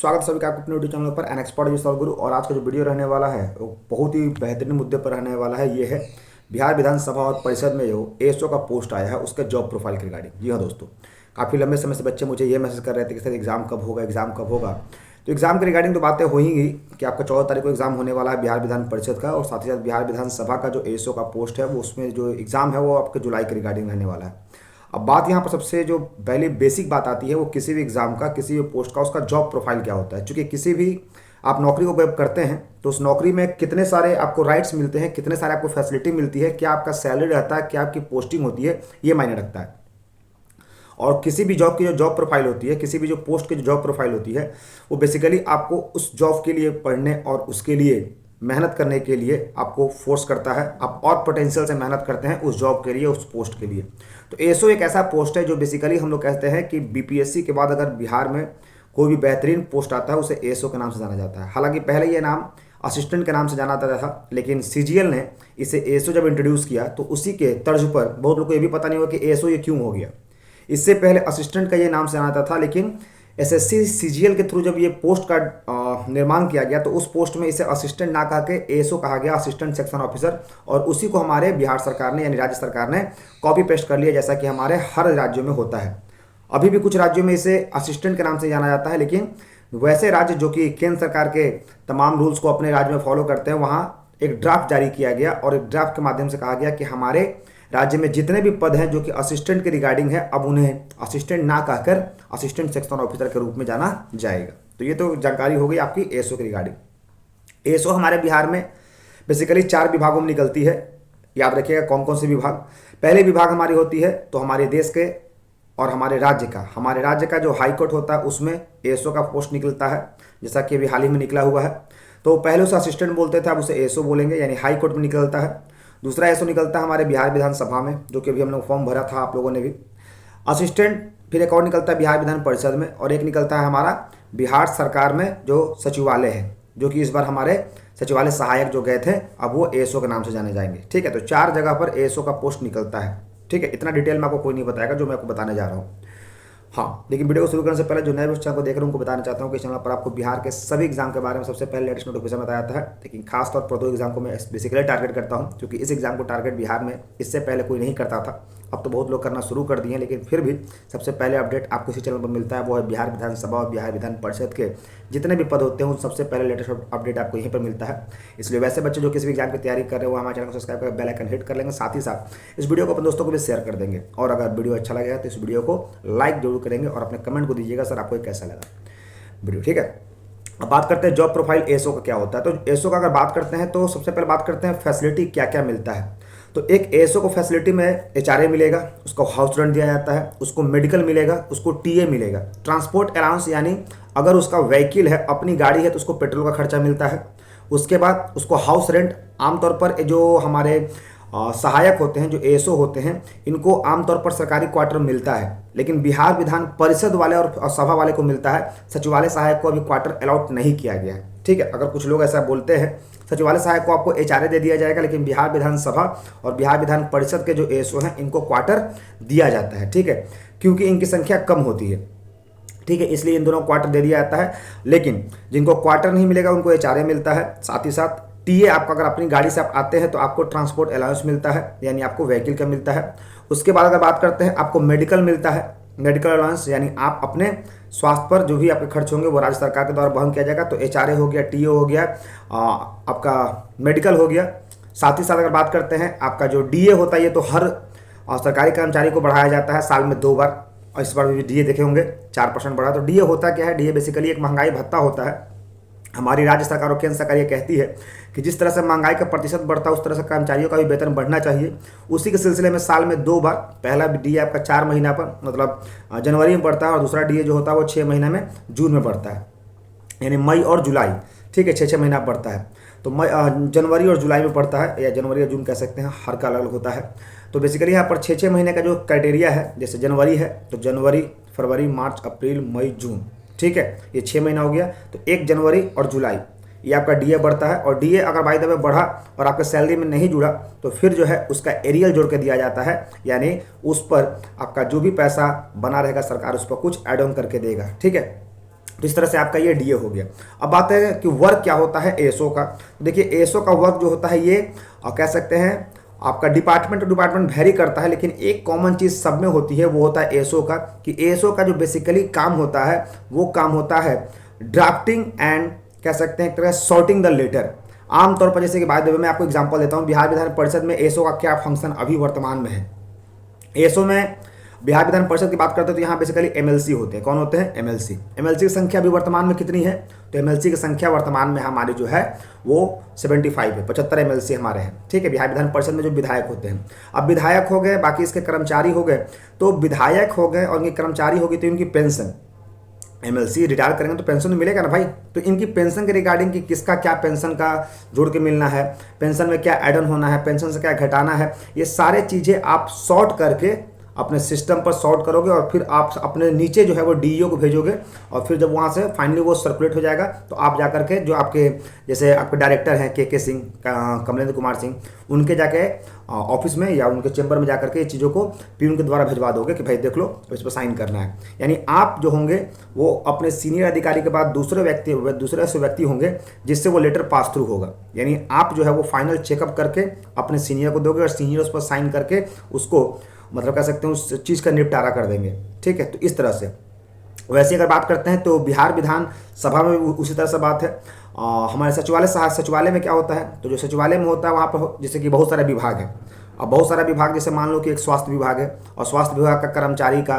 स्वागत है सभी का आपके अपने यूट्यूब चैनल पर एन एक्सपर्ट विशाल गुरु। और आज का जो वीडियो रहने वाला है वो बहुत ही बेहतरीन मुद्दे पर रहने वाला है। ये है बिहार विधानसभा और परिषद में जो एएसओ का पोस्ट आया है उसके जॉब प्रोफाइल के रिगार्डिंग। जी हाँ दोस्तों, काफ़ी लंबे समय से बच्चे मुझे ये मैसेज कर रहे थे कि सर एग्ज़ाम कब होगा, एग्ज़ाम कब होगा। तो एग्ज़ाम के रिगार्डिंग तो बातें हो ही गई कि आपका 14 तारीख को एग्ज़ाम होने वाला है बिहार विधान परिषद का, और साथ ही साथ बिहार विधानसभा का जो एएसओ का पोस्ट है वो उसमें जो एग्ज़ाम है वो आपके जुलाई के रिगार्डिंग रहने वाला है। अब बात यहाँ पर सबसे जो पहले बेसिक बात आती है वो किसी भी एग्ज़ाम का, किसी भी पोस्ट का उसका जॉब प्रोफाइल क्या होता है। क्योंकि किसी भी आप नौकरी को वेब करते हैं तो उस नौकरी में कितने सारे आपको राइट्स मिलते हैं, कितने सारे आपको फैसिलिटी मिलती है, क्या आपका सैलरी रहता है, क्या आपकी पोस्टिंग होती है, ये मायने रखता है। और किसी भी जॉब की जो जॉब प्रोफाइल होती है, किसी भी जो पोस्ट की जो जॉब प्रोफाइल होती है वो बेसिकली आपको उस जॉब के लिए पढ़ने और उसके लिए मेहनत करने के लिए आपको फोर्स करता है। आप और पोटेंशियल से मेहनत करते हैं उस जॉब के लिए, उस पोस्ट के लिए। तो एएसओ एक ऐसा पोस्ट है जो बेसिकली हम लोग कहते हैं कि बीपीएससी के बाद अगर बिहार में कोई भी बेहतरीन पोस्ट आता है उसे एएसओ के नाम से जाना जाता है। हालांकि पहले ये नाम असिस्टेंट के नाम से जाना जाता था, लेकिन सीजीएल ने इसे एएसओ जब इंट्रोड्यूस किया तो उसी के तर्ज पर बहुत लोग को ये भी पता नहीं हुआ कि एएसओ ये क्यों हो गया। इससे पहले असिस्टेंट का ये नाम से जाना जाता था, लेकिन एसएससी सीजीएल के थ्रू जब ये पोस्ट का निर्माण किया गया तो उस पोस्ट में इसे असिस्टेंट ना कहा के एएसओ कहा गया, असिस्टेंट सेक्शन ऑफिसर। और उसी को हमारे बिहार सरकार ने यानी राज्य सरकार ने कॉपी पेस्ट कर लिया, जैसा कि हमारे हर राज्यों में होता है। अभी भी कुछ राज्यों में इसे असिस्टेंट के नाम से जाना जाता है, लेकिन वैसे राज्य जो कि केंद्र सरकार के तमाम रूल्स को अपने राज्य में फॉलो करते हैं वहाँ एक ड्राफ्ट जारी किया गया और एक ड्राफ्ट के माध्यम से कहा गया कि हमारे राज्य में जितने भी पद हैं जो कि असिस्टेंट के रिगार्डिंग है अब उन्हें असिस्टेंट ना कहकर असिस्टेंट सेक्शन ऑफिसर के रूप में जाना जाएगा। तो ये तो जानकारी हो गई आपकी एएसओ के रिगार्डिंग। एएसओ हमारे बिहार में बेसिकली 4 विभागों में निकलती है। याद रखिएगा कौन कौन से विभाग। पहले विभाग हमारी होती है तो हमारे देश के और हमारे राज्य का जो हाई कोर्ट होता है उसमें एएसओ का पोस्ट निकलता है, जैसा कि अभी हाल ही में निकला हुआ है। तो पहले उसे असिस्टेंट बोलते थे, अब उसे एएसओ बोलेंगे, यानी हाई कोर्ट में निकलता है। दूसरा एएसओ निकलता है हमारे बिहार विधानसभा में, जो कि अभी हम लोग फॉर्म भरा था आप लोगों ने भी। असिस्टेंट फिर एक और निकलता है बिहार विधान परिषद में, और एक निकलता है हमारा बिहार सरकार में जो सचिवालय है, जो कि इस बार हमारे सचिवालय सहायक जो गए थे अब वो एएसओ के नाम से जाने जाएंगे। ठीक है, तो 4 जगह पर एएसओ का पोस्ट निकलता है। ठीक है, इतना डिटेल में आपको कोई नहीं बताएगा जो मैं आपको बताने जा रहा हूँ। हाँ, लेकिन वीडियो को शुरू करने से पहले जो नए बच्चों को देख रहे हैं उनको बताना चाहता हूँ कि चैनल पर आपको बिहार के सभी एग्जाम के बारे में सबसे पहले लेटेस्ट नोटिफिकेशन बताया जाता है। लेकिन खास तौर पर 2 एग्जाम को मैं बेसिकली टारगेट करता हूँ, क्योंकि इस एग्जाम को टारगेट बिहार में इससे पहले कोई नहीं करता था। अब तो बहुत लोग करना शुरू कर दिए हैं, लेकिन फिर भी सबसे पहले अपडेट आपको इसी चैनल पर मिलता है, वो है बिहार विधानसभा और बिहार विधान परिषद के जितने भी पद होते हैं उन सबसे पहले लेटेस्ट अपडेट आपको यहीं पर मिलता है। इसलिए वैसे बच्चे जो किसी भी एग्जाम की तैयारी कर रहे हो हमारे चैनल को सब्सक्राइब कर बेल आइकन हिट कर लेंगे, साथ ही साथ इस वीडियो को अपने दोस्तों को भी शेयर कर देंगे। और अगर वीडियो अच्छा लगेगा तो इस वीडियो को लाइक जरूर करेंगे और अपने कमेंट को दीजिएगा सर आपको कैसा लगा वीडियो। ठीक है, अब बात करते हैं जॉब प्रोफाइल एएसओ का क्या होता है। तो एएसओ का अगर बात करते हैं तो सबसे पहले बात करते हैं फैसिलिटी क्या क्या मिलता है। तो एक एएसओ को फैसिलिटी में एचआरए मिलेगा, उसको हाउस रेंट दिया जाता है, उसको मेडिकल मिलेगा, उसको टीए मिलेगा, ट्रांसपोर्ट अलाउंस यानी अगर उसका व्हीकल है, अपनी गाड़ी है तो उसको पेट्रोल का खर्चा मिलता है। उसके बाद उसको हाउस रेंट, आमतौर पर जो हमारे सहायक होते हैं जो एएसओ होते हैं इनको आमतौर पर सरकारी क्वार्टर मिलता है, लेकिन बिहार विधान परिषद वाले और सभा वाले को मिलता है। सचिवालय सहायक को अभी क्वार्टर अलाउट नहीं किया गया है। ठीक है, अगर कुछ लोग ऐसा बोलते हैं सचिवालय सहायक को आपको एचआरए दे दिया जाएगा, लेकिन बिहार विधानसभा और बिहार विधान परिषद के जो एएसओ हैं इनको क्वार्टर दिया जाता है। ठीक है, क्योंकि इनकी संख्या कम होती है। ठीक है, इसलिए इन दोनों क्वार्टर दे दिया जाता है, लेकिन जिनको क्वार्टर नहीं मिलेगा उनको एचआरए मिलता है। साथ ही साथ टीए आपका अगर अपनी गाड़ी से आप आते हैं तो आपको ट्रांसपोर्ट अलाउंस मिलता है, यानी आपको व्हीकल का मिलता है। उसके बाद अगर बात करते हैं आपको मेडिकल मिलता है, मेडिकल अलाउंस यानी आप अपने स्वास्थ्य पर जो भी आपके खर्च होंगे वो राज्य सरकार के द्वारा वहन किया जाएगा। तो एचआरए हो गया, टीए हो गया, आपका मेडिकल हो गया। साथ ही साथ अगर बात करते हैं आपका जो डीए होता है ये तो हर सरकारी कर्मचारी को बढ़ाया जाता है साल में 2 बार, और इस बार भी डीए देखे होंगे 4% बढ़ा। तो डीए होता क्या है, डीए बेसिकली एक महंगाई भत्ता होता है। हमारी राज्य सरकार और केंद्र सरकार ये कहती है कि जिस तरह से महंगाई का प्रतिशत बढ़ता है उस तरह से कर्मचारियों का भी वेतन बढ़ना चाहिए। उसी के सिलसिले में साल में 2 बार, पहला डीए आपका 4 महीना पर मतलब जनवरी में बढ़ता है, और दूसरा डीए जो होता है वो 6 महीने में जून में बढ़ता है, यानी मई और जुलाई। ठीक है, 6 महीना बढ़ता है। तो जनवरी और जुलाई में पड़ता है, या जनवरी या जून कह सकते हैं, हर का अलग होता है। तो बेसिकली यहाँ पर 6 महीने का जो क्राइटेरिया है, जैसे जनवरी है तो जनवरी, फरवरी, मार्च, अप्रैल, मई, जून। ठीक है, ये 6 महीना हो गया। तो 1 जनवरी और जुलाई ये आपका डीए बढ़ता है, और डीए अगर बाय द वे बढ़ा और आपके सैलरी में नहीं जुड़ा तो फिर जो है उसका एरियल जोड़ के दिया जाता है, यानी उस पर आपका जो भी पैसा बना रहेगा सरकार उस पर कुछ एड ऑन करके देगा। ठीक है, तो इस तरह से आपका ये डीए हो गया। अब बात है कि वर्क क्या होता है एएसओ का। देखिए एएसओ का वर्क जो होता है ये कह सकते हैं आपका डिपार्टमेंट टू डिपार्टमेंट वेरी करता है, लेकिन एक कॉमन चीज़ सब में होती है, वो होता है एएसओ का। कि एएसओ का जो बेसिकली काम होता है वो काम होता है ड्राफ्टिंग एंड कह सकते हैं एक तरह सॉर्टिंग द लेटर। आमतौर पर जैसे कि बाद में मैं आपको एग्जांपल देता हूँ, बिहार विधान परिषद में एएसओ का क्या फंक्शन अभी वर्तमान में है। एएसओ में बिहार विधान परिषद की बात करते हैं तो यहाँ बेसिकली एमएलसी होते हैं। कौन होते हैं? एमएलसी। एमएलसी की संख्या अभी वर्तमान में कितनी है? तो एमएलसी की संख्या वर्तमान में हमारी जो है वो 75 है, 75 एमएलसी हमारे हैं। ठीक है, बिहार विधान परिषद में जो विधायक होते हैं। अब विधायक हो गए, बाकी इसके कर्मचारी हो गए। तो विधायक हो गए और इनके कर्मचारी हो गई तो इनकी पेंशन, एमएलसी रिटायर करेंगे तो पेंशन तो मिलेगा ना भाई। तो इनकी पेंशन के रिगार्डिंग कि किसका क्या पेंशन का जोड़ के मिलना है, पेंशन में क्या एड ऑन होना है, पेंशन से क्या घटाना है, ये सारे चीज़ें आप सॉर्ट करके अपने सिस्टम पर सॉर्ट करोगे और फिर आप अपने नीचे जो है वो डीईओ को भेजोगे और फिर जब वहाँ से फाइनली वो सर्कुलेट हो जाएगा तो आप जा करके जो आपके जैसे आपके डायरेक्टर हैं के सिंह, कमलेंद्र कुमार सिंह, उनके जाके ऑफिस में या उनके चैम्बर में जाकर के ये चीज़ों को पीयून के द्वारा भिजवा दोगे कि भाई देख लो इस पर साइन करना है। यानी आप जो होंगे वो अपने सीनियर अधिकारी के बाद दूसरे से व्यक्ति होंगे जिससे वो लेटर पास थ्रू होगा। यानी आप जो है वो फाइनल चेकअप करके अपने सीनियर को दोगे और सीनियर उस पर साइन करके उसको मतलब कह सकते हैं उस चीज़ का निपटारा कर देंगे। ठीक है, तो इस तरह से वैसे अगर बात करते हैं तो बिहार विधान सभा में उसी तरह से बात है। हमारे सचिवालय में क्या होता है, तो जो सचिवालय में होता है वहाँ पर जैसे कि बहुत सारे विभाग हैं। अब बहुत सारा विभाग जैसे मान लो कि एक स्वास्थ्य विभाग है और स्वास्थ्य विभाग का कर्मचारी का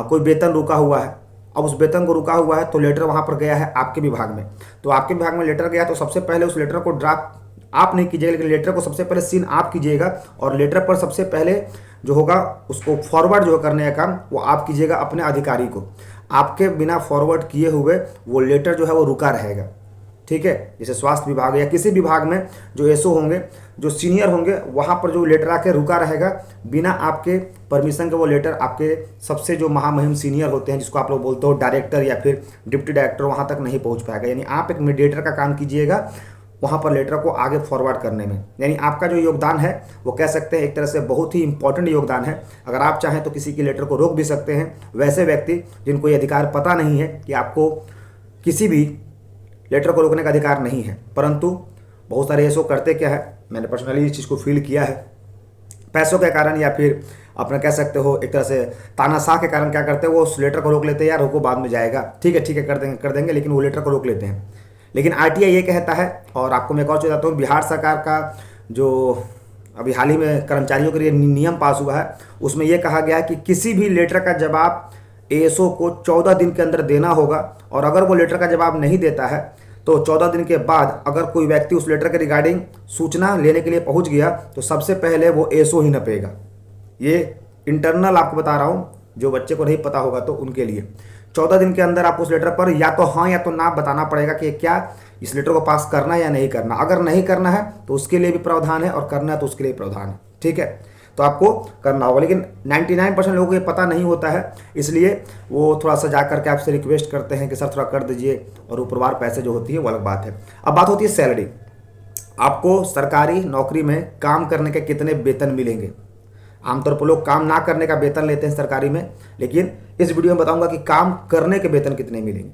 कोई वेतन रुका हुआ है। अब उस वेतन को रुका हुआ है तो लेटर वहाँ पर गया है आपके विभाग में, तो आपके विभाग में लेटर गया तो सबसे पहले उस लेटर को ड्राफ्ट आप नहीं कीजिएगा, लेकिन लेटर को सबसे पहले सीन आप कीजिएगा और लेटर पर सबसे पहले जो होगा उसको फॉरवर्ड जो करने का काम वो आप कीजिएगा अपने अधिकारी को। आपके बिना फॉरवर्ड किए हुए वो लेटर जो है वो रुका रहेगा। ठीक है, जैसे स्वास्थ्य विभाग या किसी विभाग में जो एसओ होंगे, जो सीनियर होंगे, वहाँ पर जो लेटर आके रुका रहेगा बिना आपके परमिशन के, वो लेटर आपके सबसे जो महामहिम सीनियर होते हैं जिसको आप लोग बोलते हो डायरेक्टर या फिर डिप्टी डायरेक्टर, वहाँ तक नहीं पहुँच पाएगा। यानी आप एक मीडिएटर का काम कीजिएगा वहाँ पर लेटर को आगे फॉरवर्ड करने में। यानी आपका जो योगदान है वो कह सकते हैं एक तरह से बहुत ही इंपॉर्टेंट योगदान है। अगर आप चाहें तो किसी की लेटर को रोक भी सकते हैं। वैसे व्यक्ति जिनको ये अधिकार पता नहीं है कि आपको किसी भी लेटर को रोकने का अधिकार नहीं है, परंतु बहुत सारे एसओ करते क्या है, मैंने पर्सनली इस चीज़ को फील किया है, पैसों के कारण या फिर अपना कह सकते हो एक तरह से तानाशाह के कारण क्या करते हैं, वो उस लेटर को रोक लेते हैं, यार रोको बाद में जाएगा, ठीक है कर देंगे, लेकिन वो लेटर को रोक लेते हैं। लेकिन आरटीआई ये कहता है, और आपको मैं एक और चीज़ बताता हूँ, बिहार सरकार का जो अभी हाल ही में कर्मचारियों के लिए नियम पास हुआ है उसमें यह कहा गया है कि किसी भी लेटर का जवाब एएसओ को 14 दिन के अंदर देना होगा, और अगर वो लेटर का जवाब नहीं देता है तो 14 दिन के बाद अगर कोई व्यक्ति उस लेटर के रिगार्डिंग सूचना लेने के लिए पहुंच गया तो सबसे पहले वो एएसओ ही नपेगा। ये इंटरनल आपको बता रहा हूँ, जो बच्चे को नहीं पता होगा तो उनके लिए 14 दिन के अंदर आप उस लेटर पर या तो हाँ या तो ना बताना पड़ेगा कि क्या इस लेटर को पास करना है या नहीं करना। अगर नहीं करना है तो उसके लिए भी प्रावधान है, और करना है तो उसके लिए प्रावधान है। ठीक है, तो आपको करना होगा, लेकिन 99% लोगों को ये पता नहीं होता है, इसलिए वो थोड़ा सा जा करके आपसे रिक्वेस्ट करते हैं कि सर थोड़ा कर दीजिए, और ऊपरवार पैसे जो होती है वो अलग बात है। अब बात होती है सैलरी। आपको सरकारी नौकरी में काम करने के कितने वेतन मिलेंगे। आमतौर पर लोग काम ना करने का वेतन लेते हैं सरकारी में, लेकिन इस वीडियो में बताऊंगा कि काम करने के वेतन कितने मिलेंगे।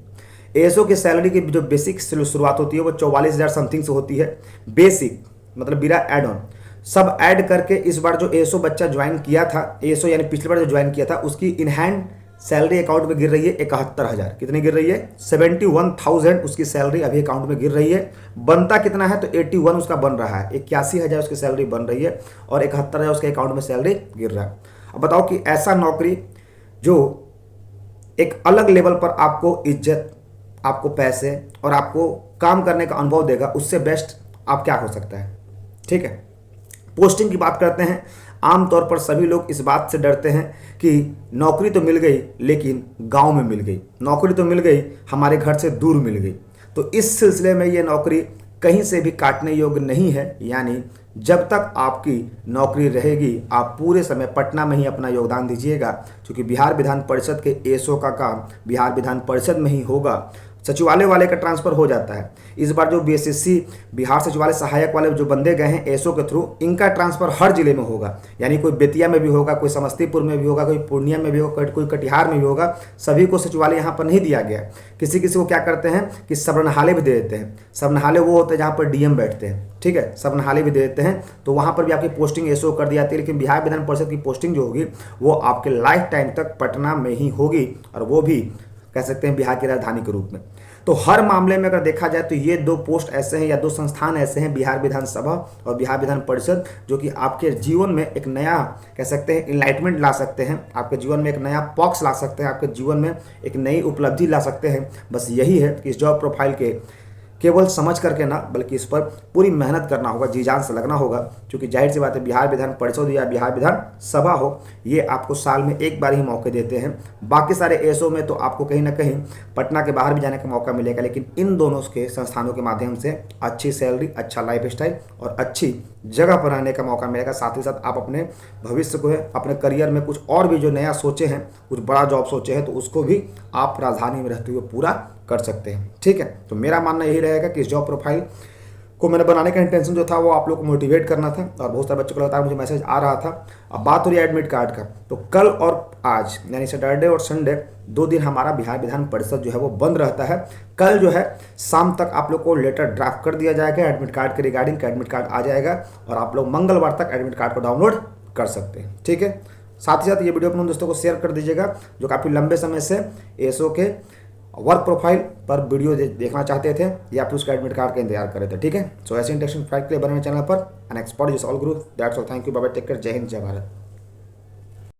एएसओ की सैलरी की जो बेसिक शुरुआत होती है वो 44,000 समथिंग से होती है। बेसिक मतलब बिना एड ऑन, सब ऐड करके इस बार जो एएसओ बच्चा ज्वाइन किया था, एएसओ यानी पिछली बार जो ज्वाइन किया था, उसकी इन हैंड सैलरी अकाउंट में गिर रही है 71,000। कितनी गिर रही है? 71,000 उसकी सैलरी अभी अकाउंट में गिर रही है। बनता कितना है? तो 81 उसका बन रहा है, 81,000 उसकी सैलरी बन रही है और 71,000 उसके अकाउंट में सैलरी गिर रहा है। अब बताओ कि ऐसा नौकरी जो एक अलग लेवल पर आपको इज्जत, आपको पैसे और आपको काम करने का अनुभव देगा, उससे बेस्ट आप क्या हो सकता है। ठीक है, पोस्टिंग की बात करते हैं। आमतौर पर सभी लोग इस बात से डरते हैं कि नौकरी तो मिल गई लेकिन गांव में मिल गई, नौकरी तो मिल गई हमारे घर से दूर मिल गई। तो इस सिलसिले में ये नौकरी कहीं से भी काटने योग्य नहीं है। यानी जब तक आपकी नौकरी रहेगी आप पूरे समय पटना में ही अपना योगदान दीजिएगा, क्योंकि बिहार विधान परिषद के एएसओ का काम बिहार विधान परिषद में ही होगा। सचिवालय वाले का ट्रांसफर हो जाता है। इस बार जो बीएसएससी बिहार सचिवालय सहायक वाले जो बंदे गए हैं एसओ के थ्रू, इनका ट्रांसफर हर जिले में होगा, यानी कोई बेतिया में भी होगा, कोई समस्तीपुर में भी होगा, कोई पूर्णिया में भी होगा, कोई कटिहार में भी होगा। सभी को सचिवालय यहाँ पर नहीं दिया गया। किसी किसी को क्या करते हैं कि सबरनहाले भी दे देते हैं। सबरनहाले वो होते हैं जहाँ पर डीएम बैठते हैं, ठीक है, सबरनहाले भी दे देते हैं, तो वहाँ पर भी आपकी पोस्टिंग एसओ कर दी जाती है। लेकिन बिहार विधान परिषद की पोस्टिंग जो होगी वो आपके लाइफ टाइम तक पटना में ही होगी, और वो भी कह सकते हैं बिहार की राजधानी के रूप में। तो हर मामले में अगर देखा जाए तो ये दो पोस्ट ऐसे हैं या दो संस्थान ऐसे हैं, बिहार विधानसभा और बिहार विधान परिषद, जो कि आपके जीवन में एक नया कह सकते हैं इनलाइटमेंट ला सकते हैं, आपके जीवन में एक नया पॉक्स ला सकते हैं, आपके जीवन में एक नई उपलब्धि ला सकते हैं। बस यही है कि इस जॉब प्रोफाइल के केवल समझ करके ना, बल्कि इस पर पूरी मेहनत करना होगा, जी जान से लगना होगा। क्योंकि जाहिर सी बात है बिहार विधान परिषद या बिहार विधान सभा हो, ये आपको साल में एक बार ही मौके देते हैं। बाकी सारे एसओ में तो आपको कहीं ना कहीं पटना के बाहर भी जाने का मौका मिलेगा, लेकिन इन दोनों के संस्थानों के माध्यम से अच्छी सैलरी, अच्छा लाइफ स्टाइल और अच्छी जगह पर रहने का मौका मिलेगा। साथ ही साथ आप अपने भविष्य को है, अपने करियर में कुछ और भी जो नया सोचे हैं, कुछ बड़ा जॉब सोचे हैं, तो उसको भी आप राजधानी में रहते हुए पूरा कर सकते हैं। ठीक है, तो मेरा मानना यही रहेगा कि इस जॉब प्रोफाइल को मैंने बनाने का इंटेंशन जो था वो आप लोग को मोटिवेट करना था, और बहुत सारे बच्चों को लगातार मुझे मैसेज आ रहा था। अब बात हो रही है एडमिट कार्ड का, तो कल और आज यानी सैटरडे और संडे 2 दिन हमारा बिहार विधान परिषद जो है वो बंद रहता है। कल जो है शाम तक आप लोग को लेटर ड्राफ्ट कर दिया जाएगा एडमिट कार्ड के रिगार्डिंग, एडमिट कार्ड आ जाएगा और आप लोग मंगलवार तक एडमिट कार्ड को डाउनलोड कर सकते हैं। ठीक है, साथ ही साथ ये वीडियो अपने दोस्तों को शेयर कर दीजिएगा जो काफ़ी लंबे समय से एसओ के वर्क प्रोफाइल पर वीडियो देखना चाहते थे या फिर उसका एडमिट कार्ड का इंतजार कर रहे थे। ठीक है, सो ऐसे इंटरेस्टिंग फैक्ट के लिए बने चैनल पर an expert is all guru that's all. Thank you, bye bye, take care, जय हिंद, जय भारत।